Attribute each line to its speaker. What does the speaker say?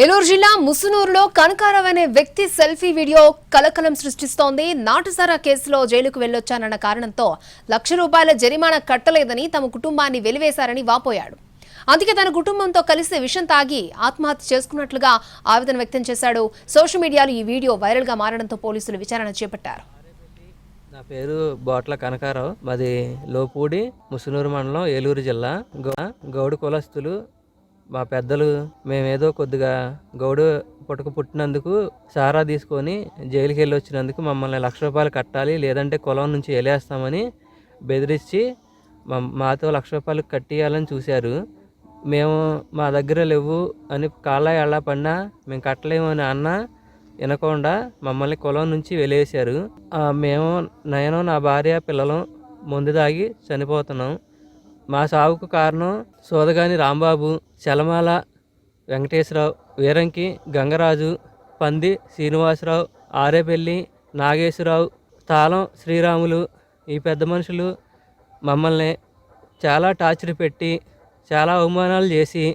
Speaker 1: ఏలూరు జిల్లా ముసునూరులో కనకారావు అనే వ్యక్తి సెల్ఫీ వీడియో కలకలం సృష్టిస్తోంది. నాటుసారా కేసులో జైలుకు వెళ్లొచ్చానన్న కారణంతో ₹1,00,000 జరిమానా కట్టలేదని తమ కుటుంబాన్ని వెలివేశారని వాపోయాడు. అందుకే తన కుటుంబంతో కలిసి విషం తాగి ఆత్మహత్య చేసుకున్నట్లుగా ఆవేదన వ్యక్తం చేశాడు. సోషల్ మీడియాలో ఈ వీడియో వైరల్ గా మారడంతో పోలీసులు విచారణ చేపట్టారు.
Speaker 2: నా పేరు బోట్ల కనకారావు. మాది లోపూడి, ముసునూరు మండలం, ఏలూరు జిల్లా. గౌడు కులస్తులు. మా పెద్దలు మేమేదో కొద్దిగా గౌడు పుట్టినందుకు సారా తీసుకొని జైలుకి వెళ్ళి వచ్చినందుకు మమ్మల్ని ₹1,00,000 కట్టాలి, లేదంటే కులం నుంచి వెలేస్తామని బెదిరించి మాతో ₹1,00,000 కట్టియాలని చూశారు. మేము మా దగ్గర లేవు అని కాళ్ళ ఎళ్ళ పడినా మేము కట్టలేము అని అన్నా వినకుండా మమ్మల్ని కులం నుంచి వెలేశారు. నేను నా భార్య పిల్లలు మందు తాగి చనిపోతున్నాం. మా సావుకు కారణం సోదగాని రాంబాబు, చలమాల వెంకటేశ్వరరావు, వీరంకి గంగరాజు, పంది శ్రీనివాసరావు, ఆరేపల్లి నాగేశ్వరరావు, తాళం శ్రీరాములు. ఈ పెద్ద మనుషులు మమ్మల్ని చాలా టార్చర్ పెట్టి చాలా అవమానాలు చేసి